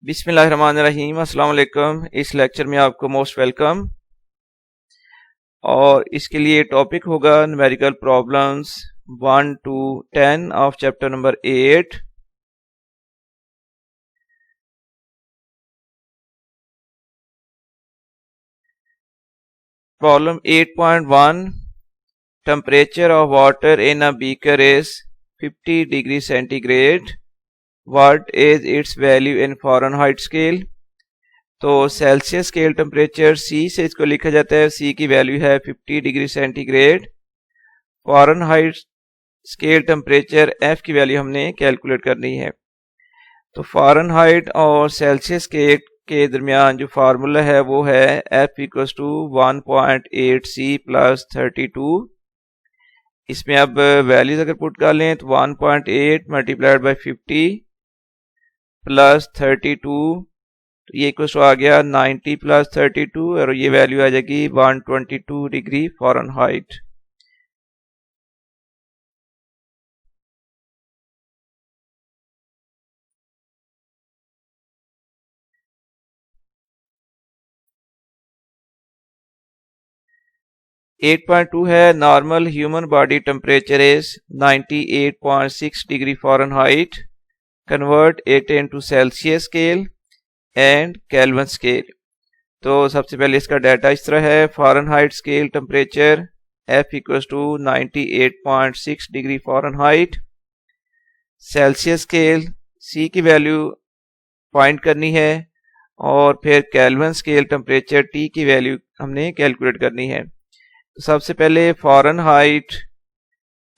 बिस्मिल्लाहिर्रहमानिर्रहीम अस्सलाम वालेकुम। इस लेक्चर में आपको मोस्ट वेलकम। और इसके लिए टॉपिक होगा numerical problems 1 to 10 of chapter number 8। Problem 8.1, temperature of water in a beaker is 50 degree centigrade. What is it's value in Fahrenheit scale. तो सेल्सियस स्केल टेम्परेचर C से इसको लिखा जाता है। C की वैल्यू है 50 degree centigrade. Fahrenheit scale temperature F की value हमने कैलकुलेट करनी है। तो फ़ारेनहाइट और सेल्सियस स्केल के दरमियान जो फार्मूला है वो है F equals to 1.8C plus 32। इसमें अब वैल्यूज अगर पुट कर लें तो 1.8 मल्टीप्लाइड बाई 50 प्लस 32, तो ये इक्वल्स आ गया 90 प्लस 32 और ये वैल्यू आ जाएगी 122 डिग्री फ़ारेनहाइट। एट 8.2 है normal human body temperature is 98.6 degree Fahrenheit. Convert it into Celsius scale and Kelvin scale. तो सबसे पहले इसका डाटा इस तरह है। Fahrenheit scale temperature F equals to 98.6 degree Fahrenheit. Celsius scale C की वैल्यू फाइंड करनी है और फिर केल्विन स्केल टेम्परेचर T की वैल्यू हमने कैलकुलेट करनी है। तो सबसे पहले फ़ारेनहाइट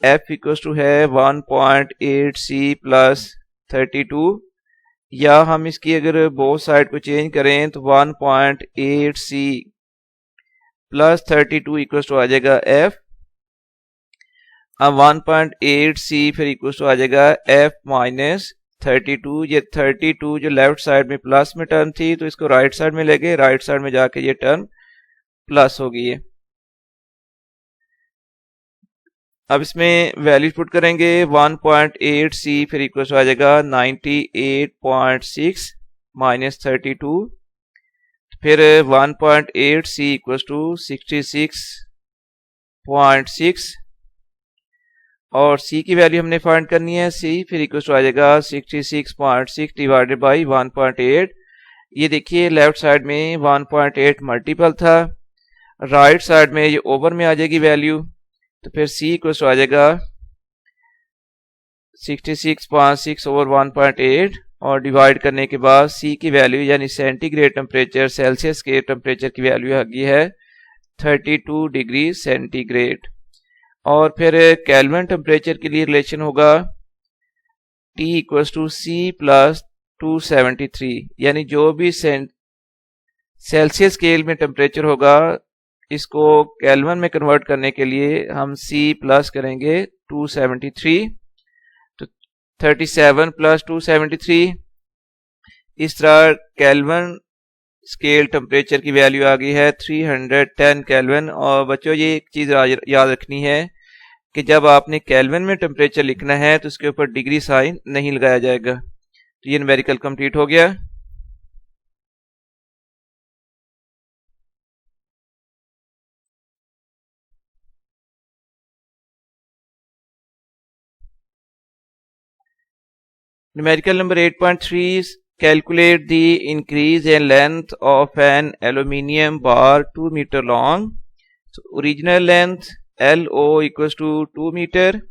F इक्वल्स टू है 1.8C प्लस 32, या हम इसकी अगर बोथ साइड को चेंज करें तो 1.8C प्लस 32 इक्वल्स टू आ जाएगा F। अब 1.8C फिर इक्वल्स टू आ जाएगा F माइनस 32। ये 32 जो लेफ्ट साइड में प्लस में टर्म थी तो इसको राइट साइड में ले गए, राइट साइड में जाके ये टर्म प्लस हो गई है। अब इसमें वैल्यू पुट करेंगे 1.8C फिर इक्वल आ जाएगा 98.6 माइनस 32, फिर 1.8C इक्वल टू 66.6 और C की वैल्यू हमने फाइंड करनी है। C फिर इक्वल आ जाएगा 66.6 डिवाइडेड बाई 1.8। ये देखिए लेफ्ट साइड में 1.8 मल्टीपल था, राइट साइड में ये ओवर में आ जाएगी वैल्यू, तो फिर C इक्वल्स आ जाएगा 66.6 ओवर 1.8 और डिवाइड करने के बाद C की वैल्यू यानी सेंटीग्रेड टेम्परेचर सेल्सियस के टेम्परेचर की वैल्यू आ गई है 32 डिग्री सेंटीग्रेड। और फिर केल्विन टेम्परेचर के लिए रिलेशन होगा T equals to C plus 273, यानी जो भी सेल्सियस स्केल में टेम्परेचर होगा इसको केल्विन में कन्वर्ट करने के लिए हम C प्लस करेंगे 273, तो 37 प्लस 273। इस तरह केल्विन स्केल टेम्परेचर की वैल्यू आ गई है 310 केल्विन। और बच्चों ये एक चीज़ याद रखनी है कि जब आपने केल्विन में टेम्परेचर लिखना है तो उसके ऊपर डिग्री साइन नहीं लगाया जाएगा। तो ये न्यूमेरिकल कंप्लीट हो गया। Numerical number 8.3, calculate the increase in length of an aluminium bar 2 meter long. So original length LO equals to 2 meter.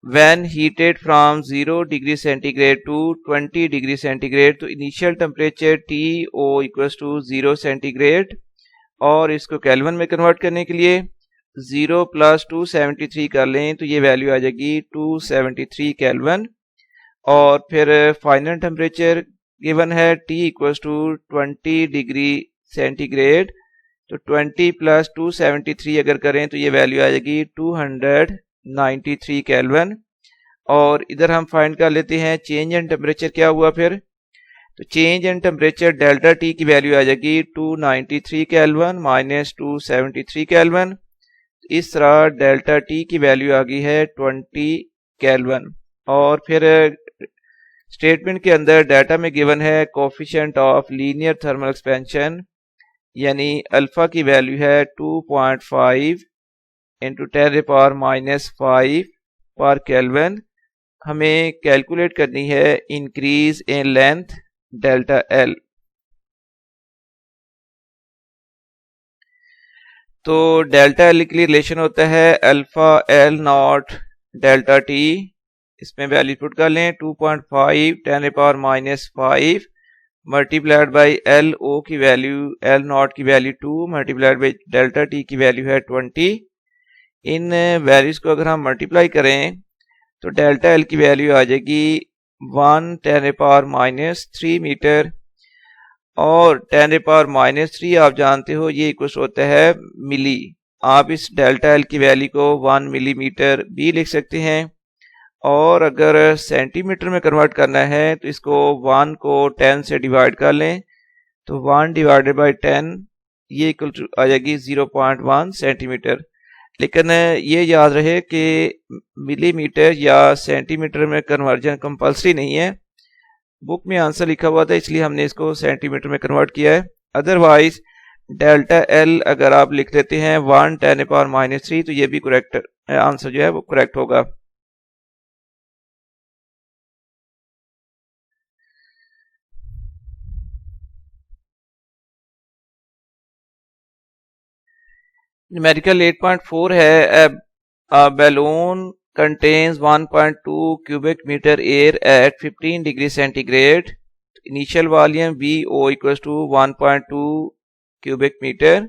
When heated from 0 degree centigrade to 20 degree centigrade, तो initial temperature TO equals to 0 centigrade और इसको kelvin में convert करने के लिए 0 plus 273 कर लें तो ये वैल्यू आ जाएगी 273 केल्विन। और फिर फाइनल टेम्परेचर गिवन है T equals to 20 degree centigrade, तो 20 प्लस 273 अगर करें तो ये वैल्यू आ जाएगी 293 केल्विन। और इधर हम फाइंड कर लेते हैं चेंज इन टेम्परेचर क्या हुआ फिर। तो change in temperature delta T की वैल्यू आ जाएगी 293 केल्विन माइनस 273 केल्विन। इस तरह डेल्टा T की वैल्यू आ गई है 20 केल्विन। और फिर स्टेटमेंट के अंदर डाटा में गिवन है coefficient of linear thermal expansion, यानी अल्फा की वैल्यू है 2.5 इंटू 10⁻⁻5 पर केल्विन। हमें कैलकुलेट करनी है increase in length delta L. तो डेल्टा एल के लिए रिलेशन होता है alpha L not delta T. इसमें वैल्यू पुट कर लें 2.5 10⁻⁻5 मल्टीप्लाइड बाई एल ओ की वैल्यू एल नॉट की value 2 multiplied by delta T की वैल्यू है 20। इन वैल्यूज को अगर हम मल्टीप्लाई करें तो डेल्टा एल की वैल्यू आ जाएगी 1 10⁻³ मीटर, और 10⁻³ आप जानते हो ये इक्वल होता है मिली। आप इस डेल्टा एल की वैल्यू को 1 मिलीमीटर भी लिख सकते हैं, और अगर सेंटीमीटर में कन्वर्ट करना है तो इसको 1 को 10 से डिवाइड कर लें, तो 1 डिवाइडेड बाई 10 ये इक्वल आ जाएगी 0.1 सेंटीमीटर। लेकिन ये याद रहे कि मिलीमीटर या सेंटीमीटर में कन्वर्जन कंपल्सरी नहीं है। बुक में आंसर लिखा हुआ था इसलिए हमने इसको सेंटीमीटर में कन्वर्ट किया है। अदरवाइज डेल्टा एल अगर आप लिख लेते हैं 1 10⁻³ तो ये भी करेक्ट आंसर जो है वो करेक्ट होगा। न्यूमेरिकल 8.4 है a balloon contains 1.2 cubic meter air at 15 degree centigrade. Initial volume VO equals to 1.2 cubic meter,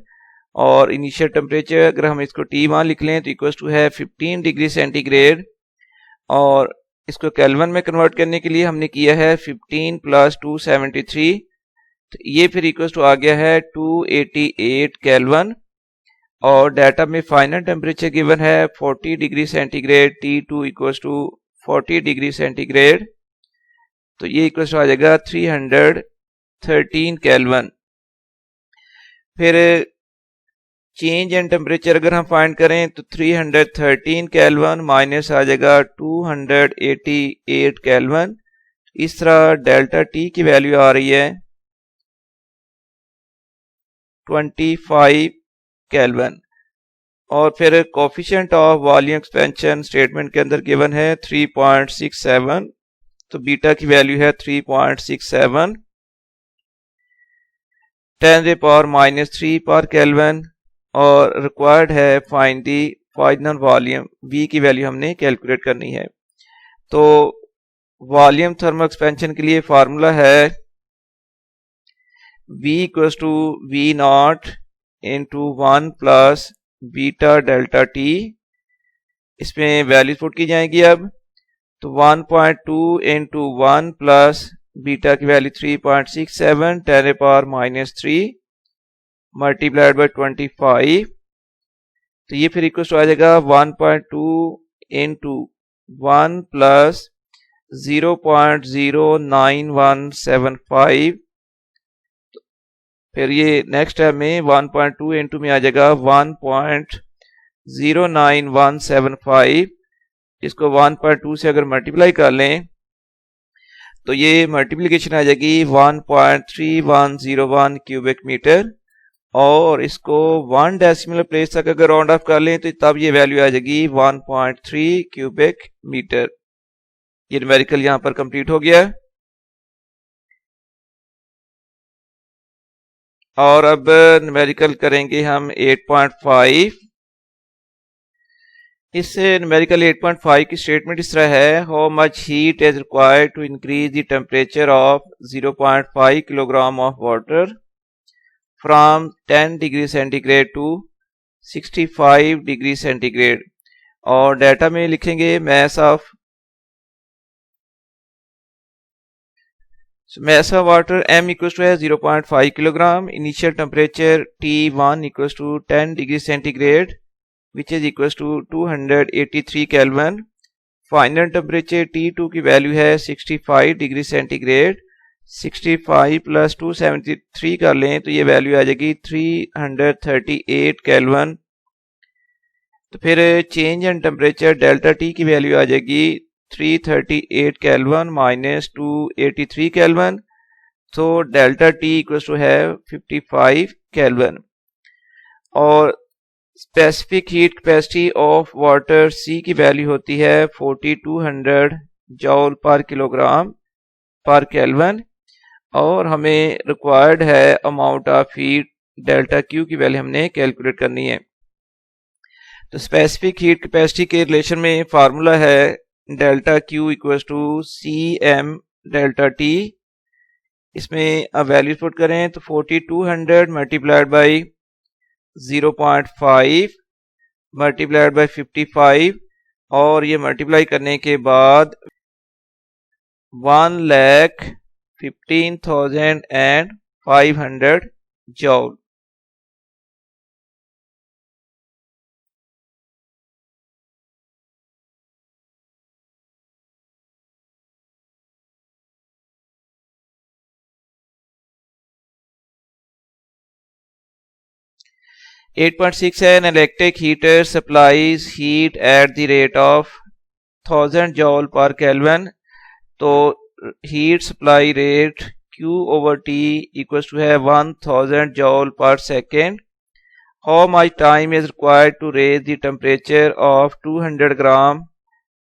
और इनिशियल टेम्परेचर अगर हम इसको T1 लिख लें तो इक्वल्स टू है 15 डिग्री सेंटीग्रेड, और इसको केल्विन में कन्वर्ट करने के लिए हमने किया है 15 + 273, तो ये फिर इक्वल्स टू आ गया है 288 केल्विन। और डाटा में फाइनल टेम्परेचर गिवन है 40 degree centigrade, T2 equals to 40 degree centigrade, तो ये इक्वल्स टू आ जाएगा 313 केल्विन। फिर चेंज इन टेम्परेचर अगर हम फाइंड करें तो 313 केल्विन माइनस आ जाएगा 288 केल्विन। इस तरह डेल्टा टी की वैल्यू आ रही है 25 केल्विन। और फिर coefficient of volume expansion statement के अंदर गिवन है 3.67, तो बीटा की वैल्यू है 3.67 10⁻³ पर केल्विन, और रिक्वायर्ड है find the final volume V की वैल्यू हमने कैलकुलेट करनी है। तो वॉल्यूम थर्मल एक्सपेंशन के लिए फार्मूला है V equals to V0 into 1 plus beta delta T. इसमें वैल्यूज पुट की जाएंगी अब, तो 1.2 इंटू 1 प्लस बीटा की वैल्यू 3.67 10⁻³ मल्टीप्लाइड बाई 25, तो ये फिर इक्वल टू आ जाएगा 1.2 इंटू 1 प्लस 0.09175, फिर ये नेक्स्ट है में 1.2 इंटू में आ जाएगा 1.09175। इसको 1.2 से अगर मल्टीप्लाई कर लें तो ये मल्टीप्लिकेशन आ जाएगी 1.3101 क्यूबिक मीटर, और इसको 1 डेसिमल प्लेस तक अगर राउंड ऑफ कर लें तो तब ये वैल्यू आ जाएगी 1.3 क्यूबिक मीटर। ये न्यूमेरिकल यहां पर कंप्लीट हो गया। और अब न्यूमेरिकल करेंगे हम 8.5। इस न्यूमेरिकल 8.5 की स्टेटमेंट इस तरह है, how much heat is required to increase the temperature of 0.5 kilogram of water from 10 degree centigrade to 65 degree centigrade. और डाटा में लिखेंगे mass of water m equals to है 0.5 kilogram, initial temperature T1 equals to 10 degree centigrade which is equals to 283 kelvin. Final temperature T2 की value है 65 degree centigrade, 65 + 273 कर लें तो ये वैल्यू आ जाएगी 338 केल्विन। तो फिर change in temperature delta T की वैल्यू आ जाएगी 338 Kelvin minus 283 Kelvin. So delta T equals to have 55 Kelvin. और specific heat capacity of water C की वैल्यू होती है 4200 joule per kilogram per kelvin, और हमें रिक्वायर्ड है amount of heat delta Q की वैल्यू हमने कैलकुलेट करनी है। तो स्पेसिफिक हीट कैपेसिटी के रिलेशन में फार्मूला है delta Q equal to CM delta T। इसमें अब वैल्यू पुट करें तो 4200 मल्टीप्लाइड बाई 0.5 मल्टीप्लाइड बाई 55, और ये मल्टीप्लाई करने के बाद 1,15,500 जॉल। एट 8.6 है, an electric heater supplies heat at the rate of 1000 joule per Kelvin। तो heat supply rate Q over T equals to है 1000 joule per second। How much time is required to raise the temperature of 200 gram?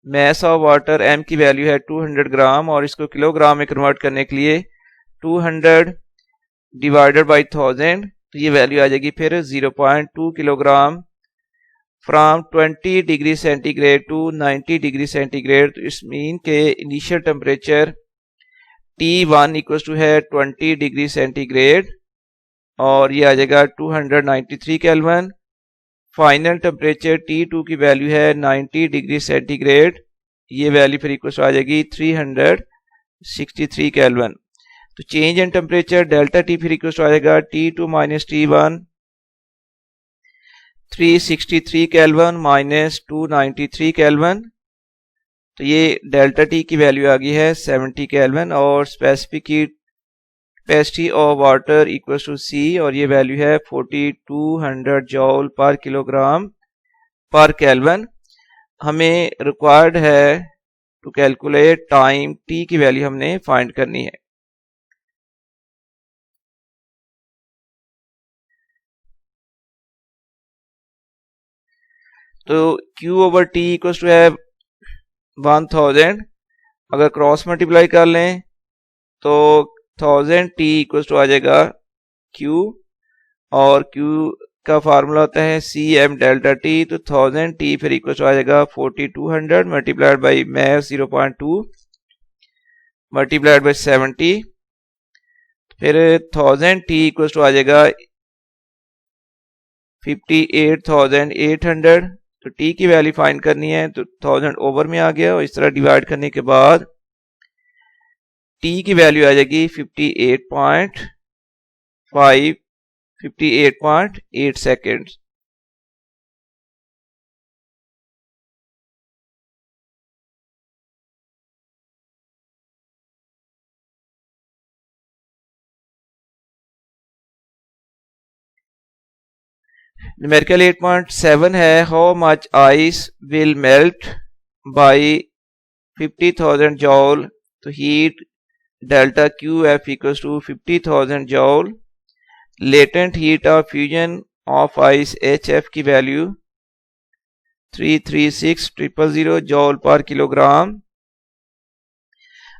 mass of water M की value है 200 ग्राम, और इसको kilogram में convert करने के लिए 200 डिवाइडेड बाई 1000, तो ये वैल्यू आ जाएगी फिर 0.2 kilogram from 20 degree centigrade to 90 degree centigrade. तो इस मीन के initial temperature T1 equal to है 20 डिग्री सेंटीग्रेड, और ये आ जाएगा 293 केल्विन। फाइनल टेम्परेचर T2 की वैल्यू है 90 डिग्री सेंटीग्रेड, ये वैल्यू फिर इक्वल टू आ जाएगी 363 केल्विन। तो change in temperature delta T फिर इक्वल टू आ जाएगा T2 minus T1, 363 kelvin minus 293 kelvin, तो ये डेल्टा T की वैल्यू आ गई है 70 केल्विन, और specific heat capacity of water equals to C, और ये वैल्यू है 4200 joule per kilogram per kelvin. हमें रिक्वायर्ड है टू कैलकुलेट टाइम T की वैल्यू हमने फाइंड करनी है। तो Q over T equals to है 1000, अगर क्रॉस मल्टीप्लाई कर लें तो 1000 T इक्वल्स टू आ जाएगा Q, और Q का फार्मूला होता है CM डेल्टा T। तो 1000 T फिर इक्वल्स टू आ जाएगा 4200 multiplied by math 0.2 multiplied by 70, फिर 1000 T इक्वल्स टू आ जाएगा 58,800। तो T की वैल्यू फाइंड करनी है, तो 1000 ओवर में आ गया, और इस तरह डिवाइड करने के बाद T की वैल्यू आ जाएगी 58.8 सेकेंड्स। न्यूमेरिकल 8.7 है, how much ice will melt by 50,000 joule. तो heat delta QF equals to 50,000 joule. Latent heat of fusion of ice HF की वैल्यू 336,000 जॉल पर किलोग्राम।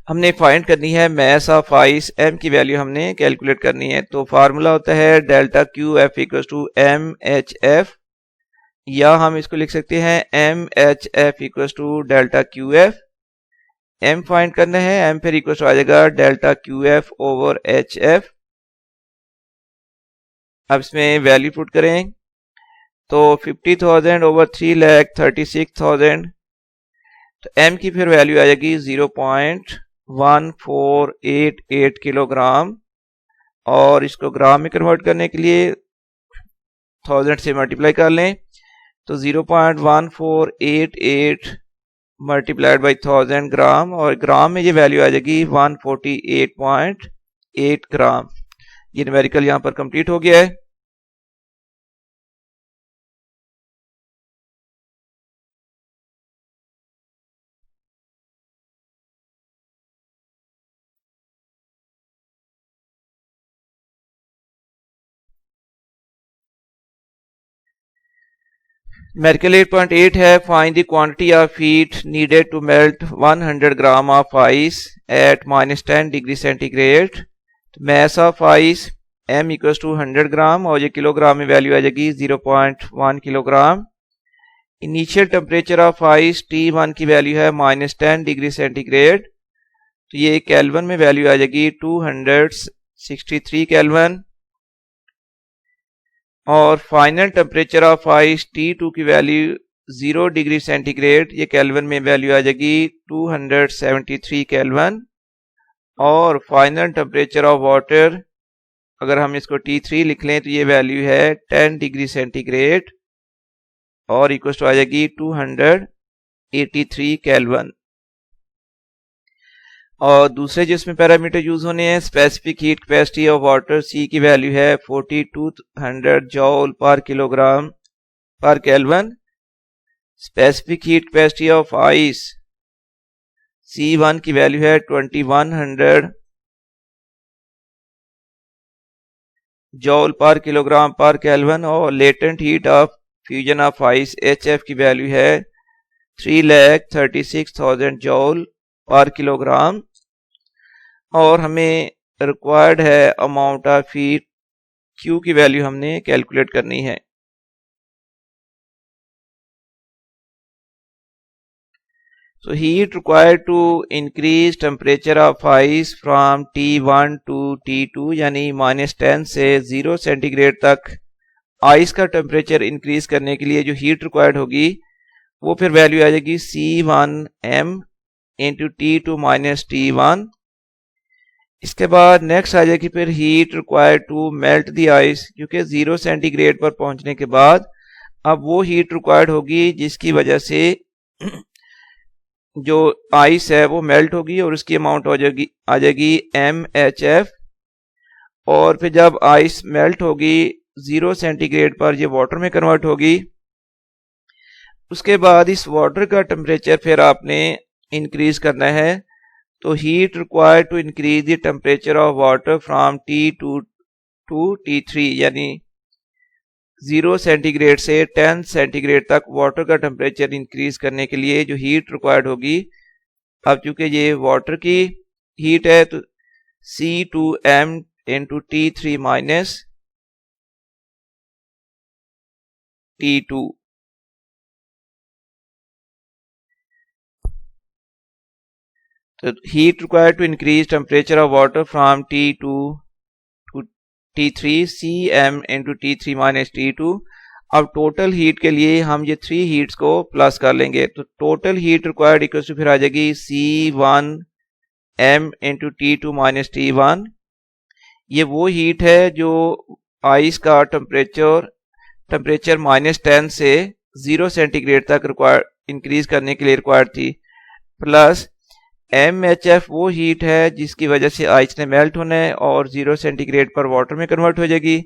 हमने फाइंड करनी है मैस ऑफ आइस M की value हमने calculate करनी है। तो फार्मूला होता है delta QF equal to MHF, या हम इसको लिख सकते हैं MHF equal to delta QF। M find करना है, M फिर इक्वल टू आ जाएगा डेल्टा QF ओवर HF। अब इसमें वैल्यू पुट करें तो 50,000 ओवर 3,36,000, तो M की फिर वैल्यू आ जाएगी 0.1488 किलोग्राम, और इसको ग्राम में कन्वर्ट करने के लिए 1000 से मल्टीप्लाई कर लें, तो 0.1488 मल्टीप्लाइड बाई 1000 ग्राम, और ग्राम में ये वैल्यू आ जाएगी 148.8 ग्राम। ये न्यूमेरिकल यहाँ पर कंप्लीट हो गया है। मेरिकल 8.8 है find the quantity of heat needed to melt 100 gram of ice at -10 degree centigrade. Mass of ice m equals to 100 gram और ये किलोग्राम में वैल्यू आ जाएगी 0.1 kilogram. Initial temperature of ice T1 की वैल्यू है -10 degree centigrade, तो ये kelvin में वैल्यू आ जाएगी 263 केल्विन। और final temperature of ice T2 की वैल्यू 0 डिग्री सेंटीग्रेड, ये केल्विन में वैल्यू आ जाएगी 273 केल्विन। और फाइनल टेम्परेचर ऑफ वाटर अगर हम इसको T3 लिख लें तो ये वैल्यू है 10 डिग्री सेंटीग्रेड और इक्वल टू आ जाएगी 283 केल्विन। और दूसरे जिसमें पैरामीटर यूज होने हैं, specific heat capacity of water C की वैल्यू है 4200 joule per kilogram per kelvin. Specific heat capacity of ice C1 की वैल्यू है 2100 जॉल पर किलोग्राम पर केल्विन। और latent heat of fusion of ice HF की value है 3,36,000 joule per kilogram. और हमें required है अमाउंट ऑफ हीट Q की value हमने कैलकुलेट करनी है। So heat required to increase temperature of ice from T1 to T2 यानी -10 से 0 सेंटीग्रेड तक आइस का टेम्परेचर इंक्रीज करने के लिए जो हीट रिक्वायर्ड होगी वो फिर वैल्यू आ जाएगी C1m into T2 minus T1। इसके बाद नेक्स्ट आ जाएगी फिर heat required to melt the ice, क्योंकि 0 सेंटीग्रेड पर पहुंचने के बाद अब वो हीट रिक्वायर्ड होगी जिसकी वजह से जो आइस है वो मेल्ट होगी और उसकी अमाउंट आ जाएगी MHF। और फिर जब आइस मेल्ट होगी 0 सेंटीग्रेड पर ये वाटर में कन्वर्ट होगी। उसके बाद इस वाटर का टेम्परेचर फिर आपने इंक्रीज करना है। तो heat required to increase the temperature of water from T2 to T3 यानी 0 सेंटीग्रेड से 10 सेंटीग्रेड तक वाटर का टेम्परेचर इंक्रीज करने के लिए जो हीट रिक्वायर्ड होगी, अब चूंकि ये वाटर की हीट है तो C2m into T3 minus T2। तो heat required to increase temperature of water from T2 to T3 Cm into T3 minus T2। अब टोटल हीट के लिए हम ये 3 हीट्स को प्लस कर लेंगे, तो total heat required equal to फिर आ जाएगी C1m into T2 minus T1। ये वो हीट है जो आइस का टेम्परेचर -10 से 0 सेंटीग्रेड तक रिक्वायर्ड इंक्रीज करने के लिए रिक्वायर्ड थी, प्लस MHF वो हीट है जिसकी वजह से आइस ने मेल्ट होना है और 0 सेंटीग्रेड पर वाटर में कन्वर्ट हो जाएगी,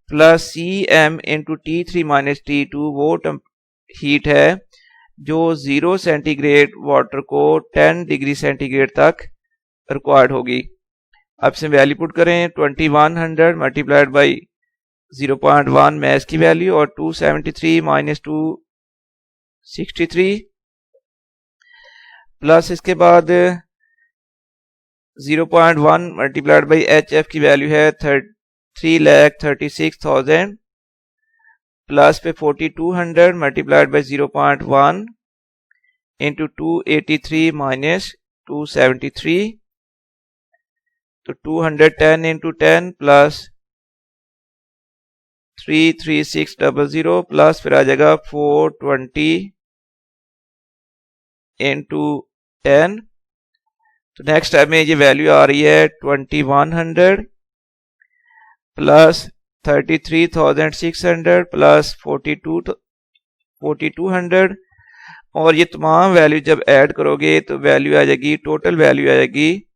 plus Cm into T3 minus T2 वो हीट है जो 0 सेंटीग्रेड वाटर को 10 डिग्री सेंटीग्रेड तक रिक्वायर्ड होगी। अब से वैल्यू पुट करें 2100 मल्टीप्लाइड बाई 0.1 मैस की वैल्यू और 273 माइनस 263 प्लस इसके बाद 0.1 मल्टीप्लाइड बाई HF की वैल्यू है 3,36,000 प्लस पे 4200 मल्टीप्लाइड बाई 0.1 इंटू 283 माइनस 273, तो 210 इंटू 10 प्लस 33600 प्लस फिर आ जाएगा 420 इंटू 10। तो नेक्स्ट टाइम में ये वैल्यू आ रही है 2100 प्लस 33,600 प्लस 4200 और ये तमाम वैल्यू जब ऐड करोगे तो वैल्यू आ जाएगी, टोटल वैल्यू आ जाएगी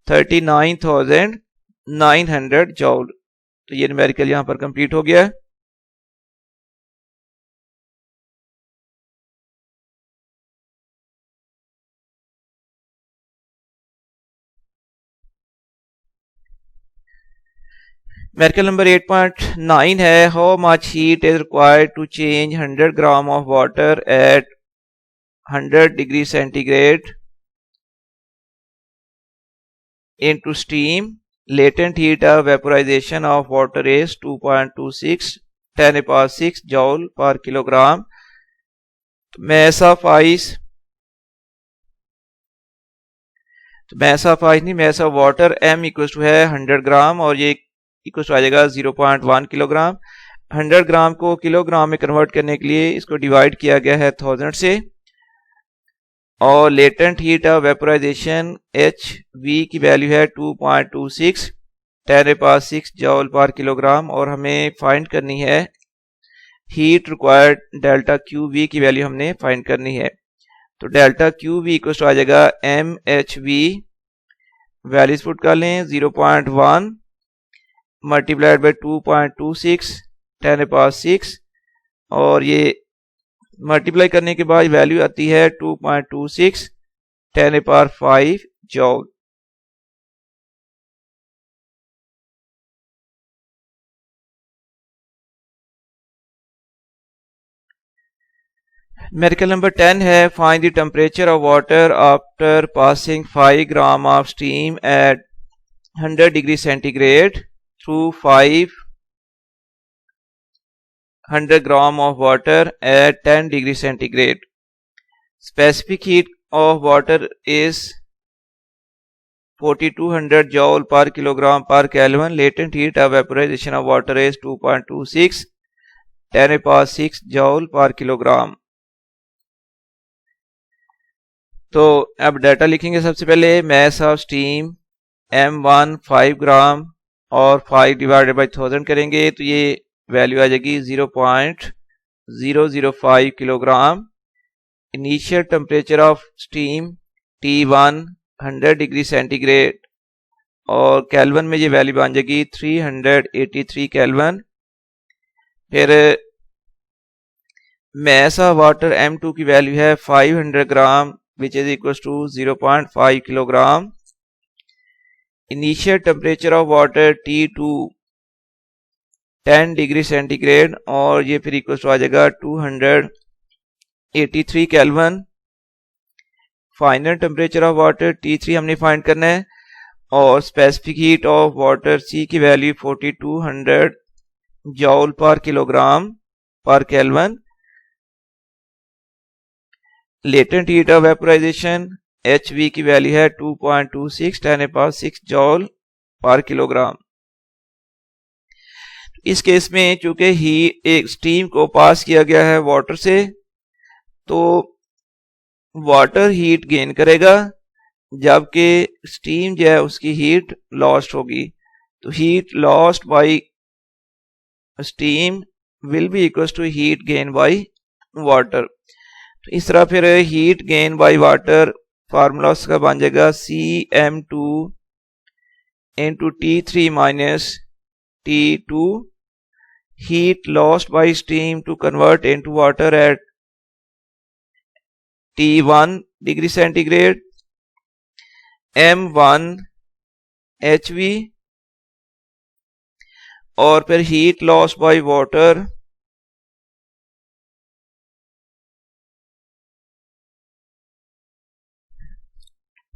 39,900 जॉल। तो ये न्यूमेरिकल यहां पर कंप्लीट हो गया है। मेरिकल नंबर 8.9 है, how much heat is required to change 100 gram of water at 100 degree centigrade into steam. Latent heat of vaporization of water is 2.26 10 power 6 joule per kilogram. Mass of ice नहीं, mass of water m equal to है 100 gram और ये equal to आ जाएगा 0.1 kilogram. 100 ग्राम को kilogram में convert करने के लिए इसको डिवाइड किया गया है 1000 से, और latent heat of vaporisation H we की वैल्यू है 2.26 10 पावर 6 जॉल पर किलोग्राम, और हमें फाइंड करनी है heat required delta Q V की वैल्यू हमने फाइंड करनी है। तो delta Q V equal to आ जाएगा M H V, values put कर लें 0.1 मल्टीप्लाइड बाई 2.26 10 पावर 6, और ये मल्टीप्लाई करने के बाद वैल्यू आती है 2.26 10 पावर 5 जॉल। मेरिकल नंबर 10 है, find the temperature of water after passing 5 gram of steam eight 100 degree centigrade through 500 gram of water at 10 degree centigrade. Specific heat of water is 4200 joule per kilogram per Kelvin. Latent heat of vaporization of water is 2.26 10 power 6 joule per kilogram. तो अब data लिखेंगे। सबसे पहले mass of steam m1 5 ग्राम और 5 divided by 1000 करेंगे तो ये value आ जाएगी 0.005 kilogram. Initial temperature of steam T1 100 degree centigrade और केल्विन में ये वैल्यू बन जाएगी 383 केल्विन। फिर मैस ऑफ वाटर M2 की वैल्यू है 500 gram which is equal to 0.5 kilogram. Initial temperature of water T2 10 degree centigrade और ये फिर इक्वल टू आ जाएगा 283 kelvin. Final temperature of water T3 हमने फाइंड करना है और specific heat of water C की value 4200 joule per kilogram per kelvin. Latent heat of vaporization HV की वैल्यू है 2.26 10 पावर 6 जॉल पर किलोग्राम। इस केस में चूंकि एक स्टीम को पास किया गया है वाटर से तो वाटर हीट गेन करेगा जबकि स्टीम जो है उसकी हीट लॉस्ट होगी। तो heat lost by steam will be equal to heat gain by water. तो इस तरह फिर heat gain by water formula उसका बन जाएगा CM2 into T3 minus T2 heat lost by steam to convert into water at T1 degree centigrade M1 HV और फिर heat lost by water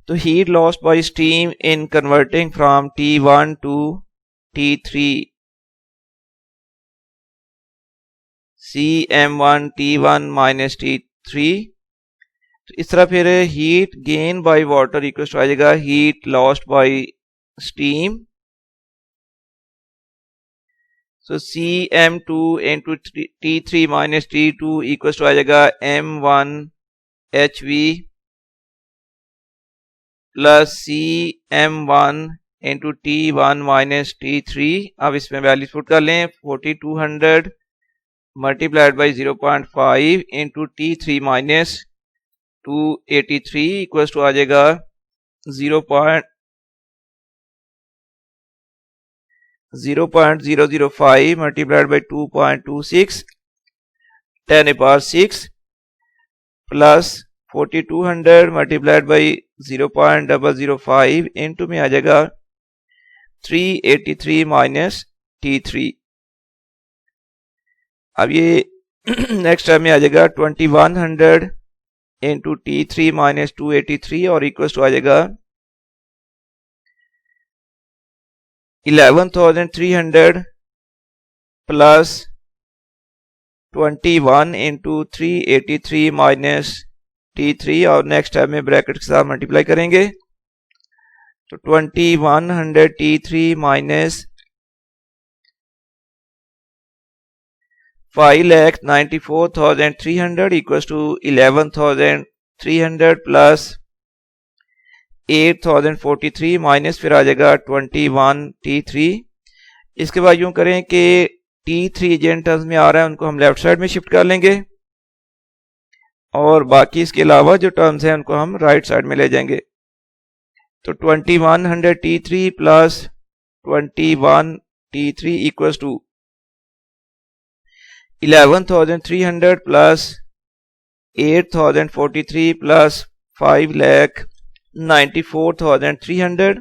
तो heat lost by steam in converting from T1 to T3 CM1 T1 minus T3। तो इस तरह फिर heat gain by water equal to आ जाएगा heat lost by steam. So CM2 into T3 minus T2 equal to आ जाएगा M1 HV plus CM1 into T1 minus T3। अब इसमें वैल्यू पुट कर लें 4200 multiplied by 0.5 into T3 minus 283 equals to आ जाएगा 0.005 multiplied by 2.26 10 power 6 plus 4200 multiplied by 0.005 into में आ जाएगा 383 माइनस T3। अब ये नेक्स्ट टर्म में आ जाएगा 2100 इंटू T3 माइनस 283 और इक्वल टू आ जाएगा 11,300 प्लस 21 इंटू 383 माइनस T3 और नेक्स्ट टर्म में ब्रैकेट के साथ मल्टीप्लाई करेंगे तो 2100 T3 minus 5,94,300 equal to 11,300 plus 8,043 minus फिर आ जाएगा 21 T3। इसके बाद यूं करें कि T3 जिन टर्म्स में आ रहा है उनको हम लेफ्ट साइड में शिफ्ट कर लेंगे और बाकी इसके अलावा जो टर्म्स हैं उनको हम राइट साइड में ले जाएंगे। तो 2100 T3 plus 21 T3 equals to 11,300 plus 8,043 plus 5,94,300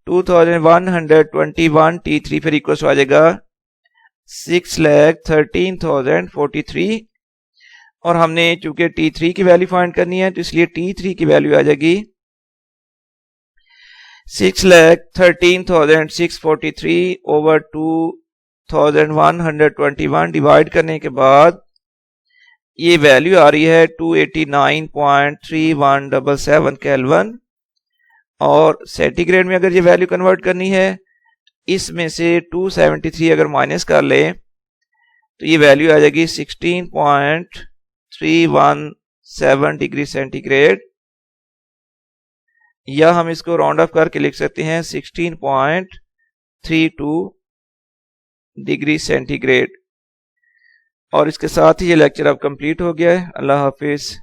2121 T3 फिर इक्वल आ जाएगा 6,13,043 और हमने चूंकि T3 की वैल्यू फाइंड करनी है तो इसलिए T3 की वैल्यू आ जाएगी 6,13,643 ओवर 2,121 डिवाइड करने के बाद ये वैल्यू आ रही है 289.3177 केल्विन और सेंटीग्रेड में अगर ये वैल्यू कन्वर्ट करनी है इसमें से 273 अगर माइनस कर ले तो ये वैल्यू आ जाएगी 16.317 डिग्री सेंटीग्रेड या हम इसको राउंड ऑफ करके लिख सकते हैं 16.32 डिग्री सेंटीग्रेड। और इसके साथ ही ये लेक्चर अब कंप्लीट हो गया है। अल्लाह हाफिज।